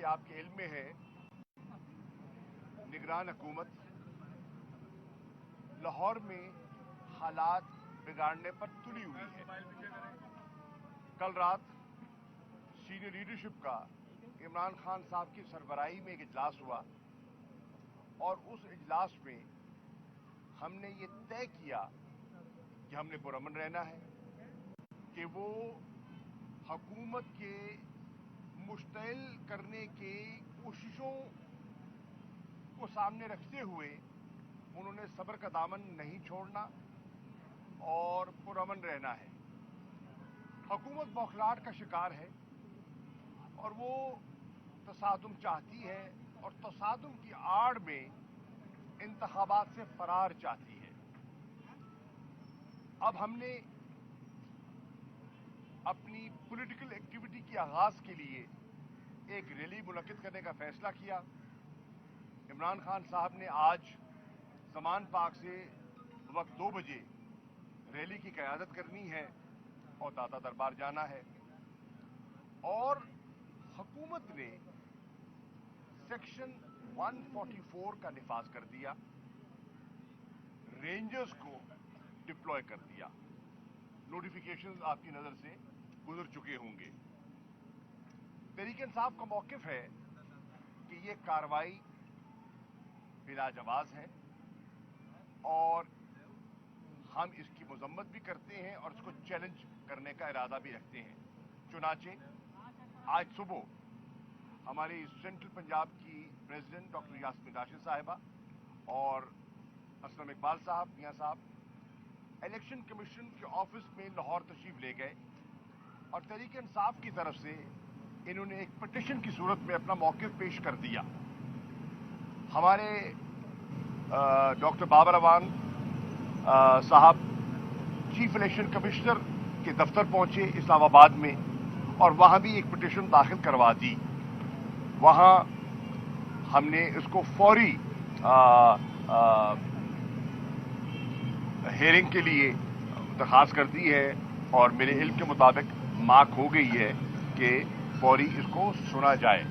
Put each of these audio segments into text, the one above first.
आपके इल्म में है, निगरान हुकूमत लाहौर में हालात बिगाड़ने पर तुली हुई है। कल रात सीनियर लीडरशिप का इमरान खान साहब की सरबराही में एक इजलास हुआ और उस इजलास में हमने ये तय किया कि हमने पुरअमन रहना है, कि वो हुकूमत के मुश्तइल करने की कोशिशों को सामने रखते हुए उन्होंने सब्र का दामन नहीं छोड़ना और पुरअमन रहना है। हुकूमत बौखलाहट का शिकार है और वो तसादुम चाहती है और तसादुम की आड़ में इंतखाबात से फरार चाहती है। अब हमने अपनी पॉलिटिकल एक्टिविटी के आगाज के लिए एक रैली मुनक्किद करने का फैसला किया। इमरान खान साहब ने आज ज़मान पार्क से वक्त 2 बजे रैली की क़यादत करनी है और दाता दरबार जाना है और हुकूमत ने सेक्शन 144 का निफाज कर दिया, रेंजर्स को डिप्लॉय कर दिया। नोटिफिकेशंस आपकी नजर से गुजर चुके होंगे। तहरीक इंसाफ का मौक़िफ़ है कि ये कार्रवाई बिलाजवाज़ है और हम इसकी मजम्मत भी करते हैं और इसको चैलेंज करने का इरादा भी रखते हैं। चुनाचे आज सुबह हमारी सेंट्रल पंजाब की प्रेसिडेंट डॉक्टर यास्मीन राशिद साहिबा और असलम इकबाल साहब मियां साहब इलेक्शन कमीशन के ऑफिस में लाहौर तशरीफ ले गए और तहरीक इंसाफ की तरफ से इन्होंने एक पिटीशन की सूरत में अपना मौक़िफ़ पेश कर दिया। हमारे डॉक्टर बाबर अवान साहब चीफ इलेक्शन कमिश्नर के दफ्तर पहुंचे इस्लामाबाद में और वहां भी एक पिटीशन दाखिल करवा दी। वहां हमने इसको फौरी हेयरिंग के लिए दरखास्त कर दी है और मेरे इल्म के मुताबिक मार्क हो गई है कि फौरी इसको सुना जाए।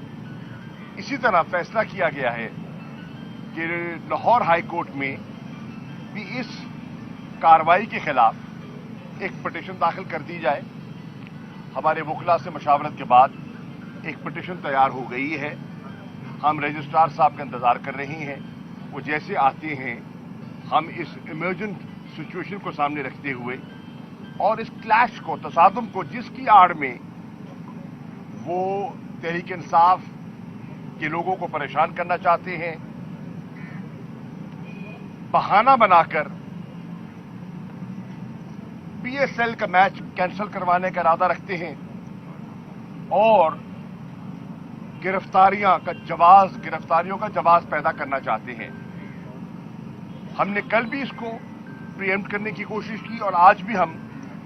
इसी तरह फैसला किया गया है कि लाहौर हाई कोर्ट में भी इस कार्रवाई के खिलाफ एक पिटीशन दाखिल कर दी जाए। हमारे वकला से मशावरत के बाद एक पिटीशन तैयार हो गई है। हम रजिस्ट्रार साहब का इंतजार कर रहे हैं, वो जैसे आते हैं हम इस इमरजेंट सिचुएशन को सामने रखते हुए और इस क्लैश को, तसादुम को, जिसकी आड़ में वो तहरीक इंसाफ के लोगों को परेशान करना चाहते हैं, बहाना बनाकर पीएसएल का मैच कैंसिल करवाने का इरादा रखते हैं और गिरफ्तारियों का जवाब पैदा करना चाहते हैं। हमने कल भी इसको प्रीएम्प्ट करने की कोशिश की और आज भी हम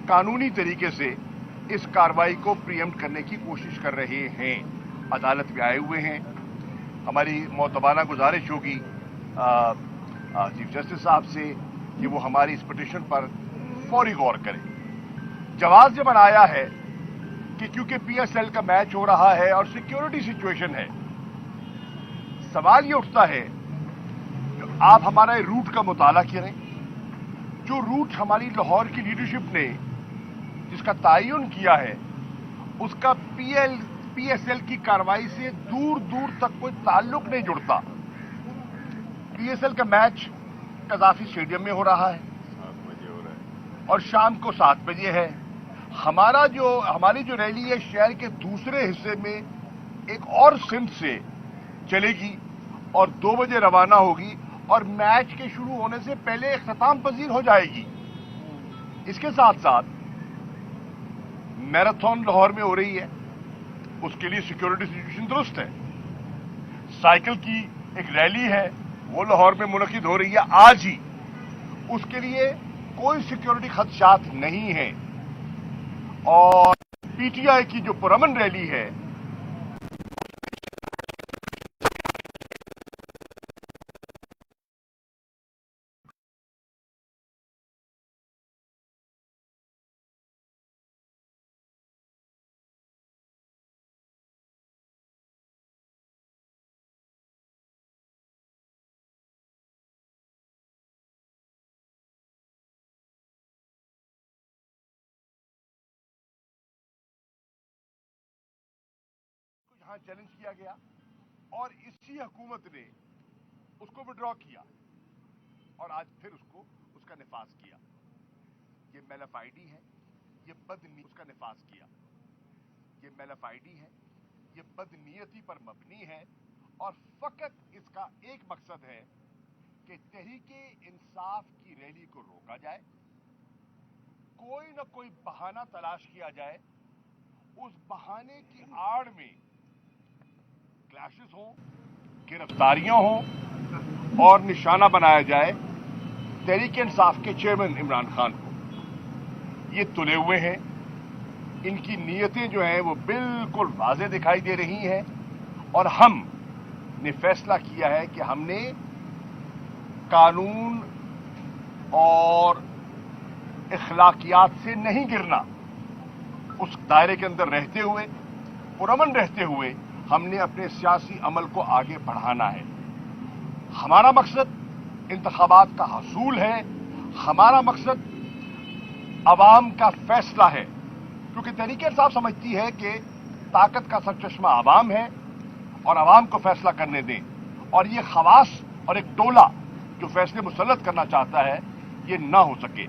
कानूनी तरीके से इस कार्रवाई को प्रीएम्प्ट करने की कोशिश कर रहे हैं। अदालत में आए हुए हैं। हमारी मोतबाना गुजारिश होगी चीफ जस्टिस साहब से कि वो हमारी इस पिटीशन पर फौरी गौर करें। जवाब ये बनाया है कि क्योंकि पीएसएल का मैच हो रहा है और सिक्योरिटी सिचुएशन है, सवाल ये उठता है कि आप हमारा रूट का मुताला करें। जो रूट हमारी लाहौर की लीडरशिप ने जिसका तयन किया है उसका पीएसएल की कार्रवाई से दूर दूर तक कोई ताल्लुक नहीं जुड़ता। पीएसएल का मैच कज़ाफी स्टेडियम में हो रहा है और शाम को 7 बजे है। हमारी जो रैली है शहर के दूसरे हिस्से में एक और सिमत से चलेगी और 2 बजे रवाना होगी और मैच के शुरू होने से पहले इख्तिताम पजीर हो जाएगी। इसके साथ साथ मैराथन लाहौर में हो रही है, उसके लिए सिक्योरिटी सिचुएशन दुरुस्त है। साइकिल की एक रैली है वो लाहौर में मुनक्किद हो रही है आज ही, उसके लिए कोई सिक्योरिटी खदशात नहीं है। और पीटीआई की जो पुरअमन रैली है यहां चैलेंज किया गया और इसी हुकूमत ने उसको विड्रॉ किया और आज फिर उसका निफाज किया। ये मेलाफाइडी है, ये बदनी उसका निफाज किया। ये मेलाफाइडी है, ये बदनीयती पर मबनी है और फकत इसका एक मकसद है कि तहरीके इंसाफ की रैली को रोका जाए, कोई न कोई बहाना तलाश किया जाए, उस बहाने की आड़ में क्लैशेस हों, गिरफ्तारियां हों और निशाना बनाया जाए तहरीके इंसाफ के चेयरमैन इमरान खान को। ये तुले हुए हैं, इनकी नीयतें जो हैं वो बिल्कुल वाज़ेह दिखाई दे रही हैं और हमने फैसला किया है कि हमने कानून और इखलाकियात से नहीं गिरना। उस दायरे के अंदर रहते हुए, पुरअमन रहते हुए हमने अपने सियासी अमल को आगे बढ़ाना है। हमारा मकसद इंतखाबात का हसूल है, हमारा मकसद अवाम का फैसला है, क्योंकि तहरीक इंसाफ समझती है कि ताकत का सरचश्मा अवाम है और अवाम को फैसला करने दें और ये खवास और एक टोला जो फैसले मुसल्लत करना चाहता है ये ना हो सके।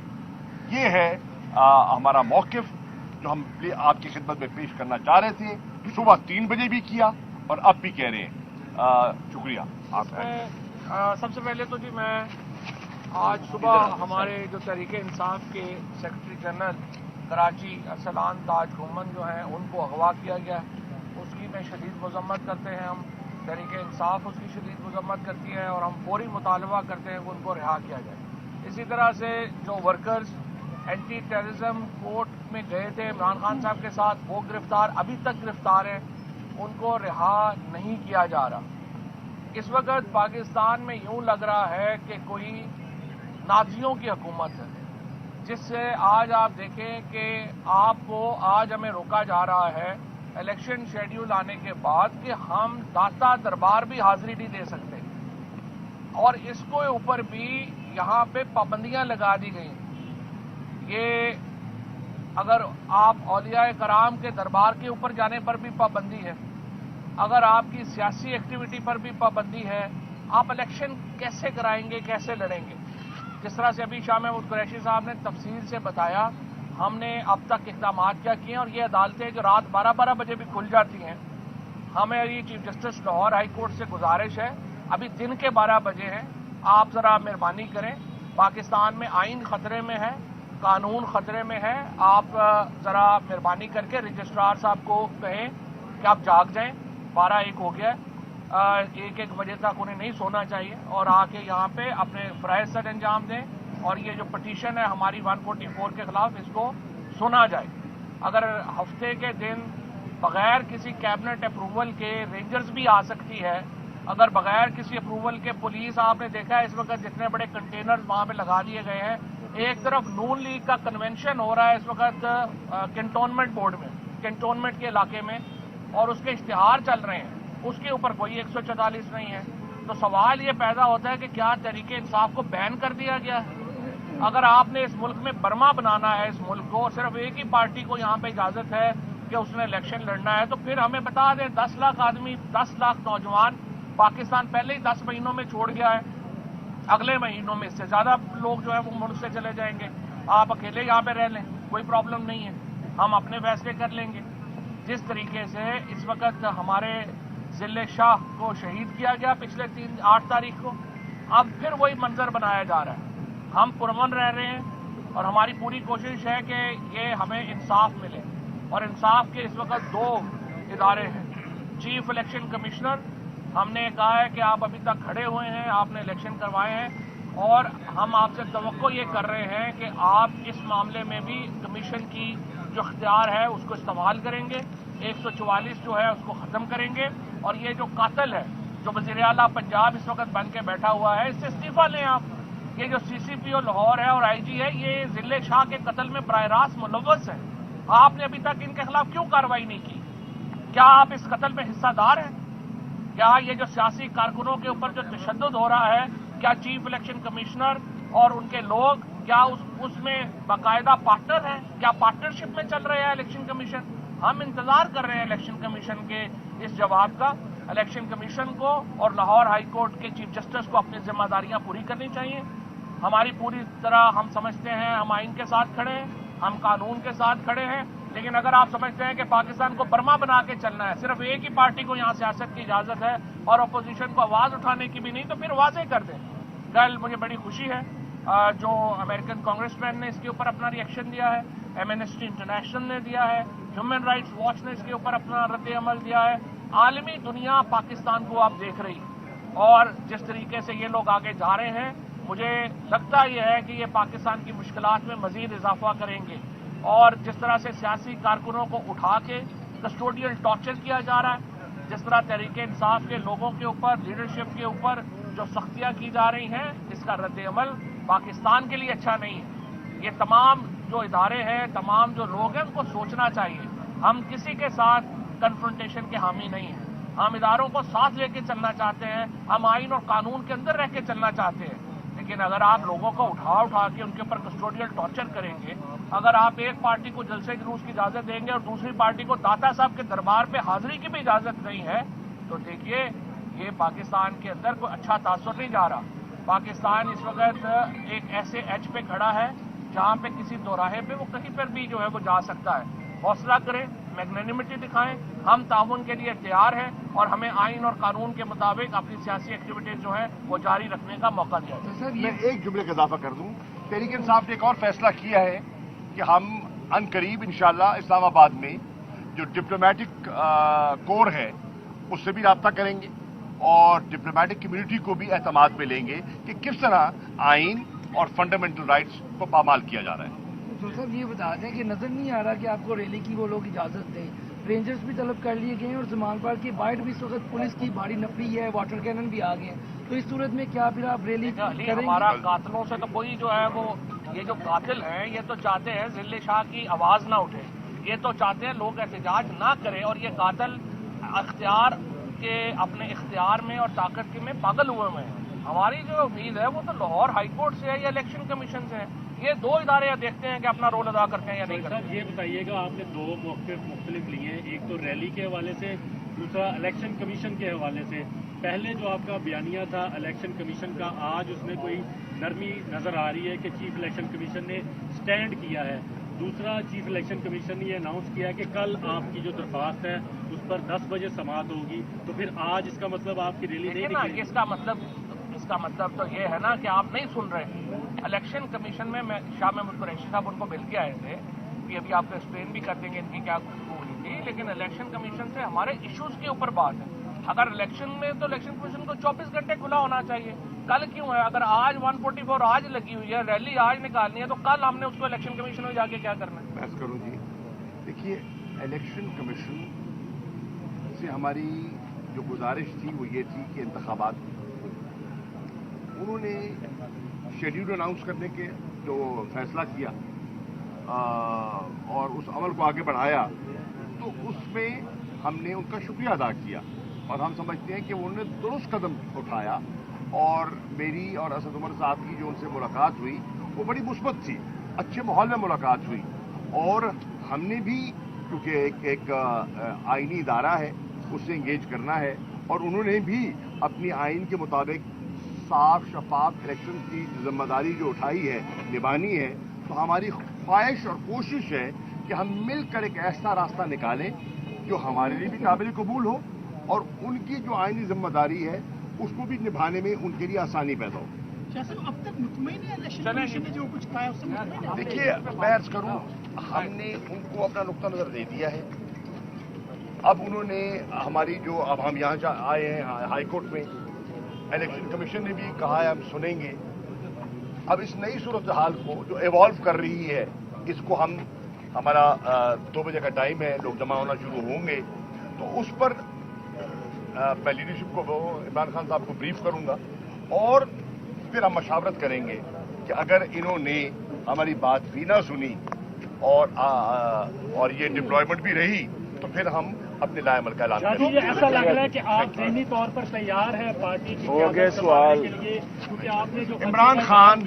ये है हमारा मौक़िफ़ जो हम आपकी खिदमत में पेश करना चाह रहे थे। सुबह 3 बजे भी किया और अब भी कह रहे हैं। शुक्रिया आपका। सबसे पहले तो जी मैं आज सुबह हमारे जो तहरीक इंसाफ के सेक्रेटरी जनरल कराची अरसलान ताज घुमन जो हैं उनको अगवा किया गया, उसकी मैं शदीद मज़म्मत करते हैं। हम तहरीक इंसाफ उसकी शदीद मज़म्मत करती है और हम फौरी मुतालबा करते हैं कि उनको रिहा किया जाए। इसी तरह से जो वर्कर्स एंटी टेररिज्म कोर्ट में गए थे इमरान खान साहब के साथ, वो गिरफ्तार अभी तक गिरफ्तार हैं, उनको रिहा नहीं किया जा रहा। इस वक्त पाकिस्तान में यूं लग रहा है कि कोई नाज़ियों की हुकूमत है, जिससे आज आप देखें कि आपको आज हमें रोका जा रहा है इलेक्शन शेड्यूल आने के बाद कि हम दाता दरबार भी हाजिरी नहीं दे सकते और इसको ऊपर भी यहाँ पे पाबंदियां लगा दी गई। ये अगर आप औलिया कराम के दरबार के ऊपर जाने पर भी पाबंदी है, अगर आपकी सियासी एक्टिविटी पर भी पाबंदी है, आप इलेक्शन कैसे कराएंगे, कैसे लड़ेंगे? जिस तरह से अभी शाह महमूद कुरैशी साहब ने तफसील से बताया, हमने अब तक इक़दाम क्या किए और ये अदालतें जो रात 12-12 बजे भी खुल जाती हैं, हमें chief justice Lahore high court से गुजारिश है, अभी दिन के 12 बजे हैं, आप ज़रा मेहरबानी करें। पाकिस्तान में आइन खतरे में है, कानून खतरे में है, आप ज़रा मेहरबानी करके रजिस्ट्रार साहब को कहें कि आप जाग जाएं। 12-1 हो गया, 1-1 बजे तक उन्हें नहीं सोना चाहिए और आके यहाँ पे अपने फ़राइज़ सर अंजाम दें और ये जो पटिशन है हमारी 144 के खिलाफ, इसको सुना जाए। अगर हफ्ते के दिन बगैर किसी कैबिनेट अप्रूवल के रेंजर्स भी आ सकती है, अगर बगैर किसी अप्रूवल के पुलिस, आपने देखा है इस वक्त जितने बड़े कंटेनर्स वहाँ पे लगा दिए गए हैं। एक तरफ नून लीग का कन्वेंशन हो रहा है इस वक्त कैंटोनमेंट बोर्ड में, कैंटोनमेंट के इलाके में, और उसके इश्तिहार चल रहे हैं, उसके ऊपर कोई 144 नहीं है। तो सवाल ये पैदा होता है कि क्या तहरीक इंसाफ को बैन कर दिया गया है? अगर आपने इस मुल्क में बर्मा बनाना है, इस मुल्क को, सिर्फ एक ही पार्टी को यहाँ पे इजाजत है कि उसने इलेक्शन लड़ना है, तो फिर हमें बता दें 10 लाख आदमी, 10 लाख नौजवान पाकिस्तान पहले ही 10 महीनों में छोड़ गया है, अगले महीनों में इससे ज्यादा लोग जो है वो मुल्क से चले जाएंगे। आप अकेले यहाँ पे रह लें, कोई प्रॉब्लम नहीं है, हम अपने फैसले कर लेंगे। जिस तरीके से इस वक्त हमारे जिले शाह को शहीद किया गया पिछले 8 तारीख को, अब फिर वही मंजर बनाया जा रहा है। हम पुरअमन रह रहे हैं और हमारी पूरी कोशिश है कि ये हमें इंसाफ मिले, और इंसाफ के इस वक्त 2 इदारे हैं। चीफ इलेक्शन कमिश्नर, हमने कहा है कि आप अभी तक खड़े हुए हैं, आपने इलेक्शन करवाए हैं और हम आपसे तवक्को ये कर रहे हैं कि आप इस मामले में भी कमीशन की जो इख्तियार है उसको इस्तेमाल करेंगे, 144 जो है उसको ख़त्म करेंगे, और ये जो कातिल है, जो वज़ीर आला पंजाब इस वक्त बन के बैठा हुआ है, इससे इस्तीफा लें आप। ये जो CCPO लाहौर है और IG है, ये जिले शाह के कत्ल में बराह रास्त मुलव्वस है। आपने अभी तक इनके खिलाफ क्यों कार्रवाई नहीं की? क्या आप इस कत्ल में हिस्सादार हैं? क्या ये जो सियासी कारकुनों के ऊपर जो तशद्दुद हो रहा है, क्या चीफ इलेक्शन कमिश्नर और उनके लोग क्या उसमें बाकायदा पार्टनर हैं? क्या पार्टनरशिप में चल रहे हैं इलेक्शन कमीशन? ہم انتظار کر رہے ہیں الیکشن کمیشن کے اس جواب کا. الیکشن کمیشن کو اور لاہور ہائی کورٹ کے چیف جسٹس کو اپنی ذمہ داریاں پوری کرنی چاہیے. ہماری پوری طرح ہم سمجھتے ہیں ہم آئین کے ساتھ کھڑے ہیں, ہم قانون کے ساتھ کھڑے ہیں, لیکن اگر آپ سمجھتے ہیں کہ پاکستان کو برما بنا کے چلنا ہے, صرف ایک ہی پارٹی کو یہاں سیاست کی اجازت ہے اور اپوزیشن کو آواز اٹھانے کی بھی نہیں, تو پھر واضح کر دیں. کل مجھے بڑی خوشی ہے جو امریکن کانگریس مین نے اس کے اوپر اپنا ری ایکشن دیا ہے, ایمنسٹی انٹرنیشنل نے دیا ہے, ہیومن رائٹس واچ نے اس کے اوپر اپنا رد عمل دیا ہے. عالمی دنیا پاکستان کو آپ دیکھ رہی, اور جس طریقے سے یہ لوگ آگے جا رہے ہیں مجھے لگتا یہ ہے کہ یہ پاکستان کی مشکلات میں مزید اضافہ کریں گے. اور جس طرح سے سیاسی کارکنوں کو اٹھا کے کسٹوڈیل ٹارچر کیا جا رہا ہے, جس طرح تحریک انصاف کے لوگوں کے اوپر, لیڈرشپ کے اوپر جو سختیاں کی جا رہی ہیں, اس کا رد عمل پاکستان کے لیے اچھا نہیں ہے. یہ تمام جو ادارے ہیں, تمام جو لوگ ہیں, ان کو سوچنا چاہیے. ہم کسی کے ساتھ کنفرنٹیشن کے حامی نہیں ہیں, ہم اداروں کو ساتھ لے کے چلنا چاہتے ہیں, ہم آئین اور قانون کے اندر رہ کے چلنا چاہتے ہیں. لیکن اگر آپ لوگوں کو اٹھا کے ان کے اوپر کسٹوڈیل ٹارچر کریں گے, اگر آپ ایک پارٹی کو جلسے جلوس کی اجازت دیں گے اور دوسری پارٹی کو داتا صاحب کے دربار پہ حاضری کی بھی اجازت نہیں ہے, تو دیکھیے یہ پاکستان کے اندر کوئی اچھا تاثر نہیں جا رہا. پاکستان اس وقت ایک ایسے ایج پہ کھڑا ہے جہاں پہ کسی دوراہے پہ وہ کہیں پر بھی جو ہے وہ جا سکتا ہے. حوصلہ کریں, میگنینیمٹی دکھائیں, ہم تعاون کے لیے تیار ہیں اور ہمیں آئین اور قانون کے مطابق اپنی سیاسی ایکٹیویٹیز جو ہے وہ جاری رکھنے کا موقع دیا جائے. سر میں ایک جملے کا اضافہ کر دوں, تحریک انصاف نے ایک اور فیصلہ کیا ہے کہ ہم ان قریب انشاءاللہ اسلام آباد میں جو ڈپلومیٹک کور ہے اس سے بھی رابطہ کریں گے اور ڈپلومیٹک کمیونٹی کو بھی اعتماد میں لیں گے کہ کس طرح آئین اور فنڈامنٹل رائٹس کو پامال کیا جا رہا ہے. تو صاحب یہ بتا دیں کہ نظر نہیں آ رہا کہ آپ کو ریلی کی وہ لوگ اجازت دیں, رینجرز بھی طلب کر لیے گئے ہیں اور زمان پارک کی بائٹ بھی اس وقت پولیس کی بھاری نفری ہے, واٹر کینن بھی آ گئے ہیں, تو اس صورت میں کیا پھر آپ ریلی کریں گے؟ ہمارا قاتلوں سے تو کوئی جو ہے وہ, یہ جو قاتل ہیں یہ تو چاہتے ہیں ذل شاہ کی آواز نہ اٹھے, یہ تو چاہتے ہیں لوگ احتجاج نہ کریں, اور یہ قاتل اختیار کے اپنے اختیار میں اور طاقت کے میں پاگل ہوئے ہوئے ہیں. ہماری جو امید ہے وہ تو لاہور ہائی کورٹ سے ہے یا الیکشن کمیشن سے ہے. یہ دو ادارے دیکھتے ہیں کہ اپنا رول ادا کرتے ہیں یا نہیں کرتے. یہ بتائیے گا, آپ نے دو موقف مختلف لیے ہیں, ایک تو ریلی کے حوالے سے, دوسرا الیکشن کمیشن کے حوالے سے. پہلے جو آپ کا بیانیہ تھا الیکشن کمیشن کا, آج اس میں کوئی نرمی نظر آ رہی ہے کہ چیف الیکشن کمیشن نے سٹینڈ کیا ہے. دوسرا, چیف الیکشن کمیشن نے یہ اناؤنس کیا ہے کہ کل آپ کی جو درخواست ہے اس پر 10 بجے سماعت ہوگی, تو پھر آج اس کا مطلب آپ کی ریلی نہیں نکلے گی. اس کا مطلب تو یہ ہے نا کہ آپ نہیں سن رہے. الیکشن کمیشن میں شاہ محمود قریشی صاحب ان کو مل کے آئے تھے, کہ ابھی آپ کو ایکسپلین بھی کر دیں گے ان کی کیا گفتگو ہوئی تھی, لیکن الیکشن کمیشن سے ہمارے ایشوز کے اوپر بات ہے. اگر الیکشن میں تو الیکشن کمیشن کو 24 گھنٹے کھلا ہونا چاہیے. کل کیوں ہے؟ اگر آج 144 آج لگی ہوئی ہے, ریلی آج نکالنی ہے, تو کل ہم نے اس کو الیکشن کمیشن میں جا کے کیا کرنا ہے؟ بحث کروں جی. دیکھیے, الیکشن کمیشن سے ہماری جو گزارش تھی وہ یہ تھی کہ انتخابات, انہوں نے شیڈیول اناؤنس کرنے کے جو فیصلہ کیا اور اس عمل کو آگے بڑھایا, تو اس میں ہم نے ان کا شکریہ ادا کیا اور ہم سمجھتے ہیں کہ انہوں نے درست قدم اٹھایا. اور میری اور اسد عمر صاحب کی جو ان سے ملاقات ہوئی وہ بڑی مثبت تھی, اچھے ماحول میں ملاقات ہوئی, اور ہم نے بھی کیونکہ ایک آئینی ادارہ ہے اس سے انگیج کرنا ہے, اور انہوں نے بھی اپنی آئین کے مطابق صاف شفاف الیکشن کی ذمہ داری جو اٹھائی ہے نبھانی ہے. تو ہماری خواہش اور کوشش ہے کہ ہم مل کر ایک ایسا راستہ نکالیں جو ہمارے لیے بھی قابل قبول ہو اور ان کی جو آئینی ذمہ داری ہے اس کو بھی نبھانے میں ان کے لیے آسانی پیدا ہو. اب تک مطمئن ہے الیکشن کمیشن نے جو کچھ کہا ہے اس سے مطمئن ہے؟ دیکھیے, میں عرض کروں, ہم نے ان کو اپنا نقطہ نظر دے دیا ہے. اب انہوں نے ہماری جو, اب ہم یہاں آئے ہیں ہائی کورٹ میں, الیکشن کمیشن نے بھی کہا ہے ہم سنیں گے. اب اس نئی صورتحال کو جو ایوالو کر رہی ہے, اس کو ہمارا 2 بجے کا ٹائم ہے, لوگ جمع ہونا شروع ہوں گے, تو اس پر میں لیڈرشپ کو, عمران خان صاحب کو بریف کروں گا, اور پھر ہم مشاورت کریں گے کہ اگر انہوں نے ہماری بات بھی نہ سنی اور یہ ڈپلائمنٹ بھی رہی, تو پھر ہم اپنے لائے عمل کا اعلان کریں گے. ایسا لگ رہا ہے کہ آپ ذہنی طور پر تیار ہیں پارٹی کی سوال کے لیے, کیونکہ آپ نے جو عمران خان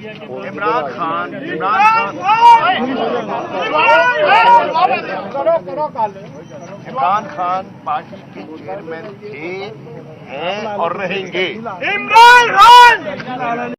کرو عمران خان پارٹی کے چیئرمین تھے، ہیں اور رہیں گے۔ عمران خان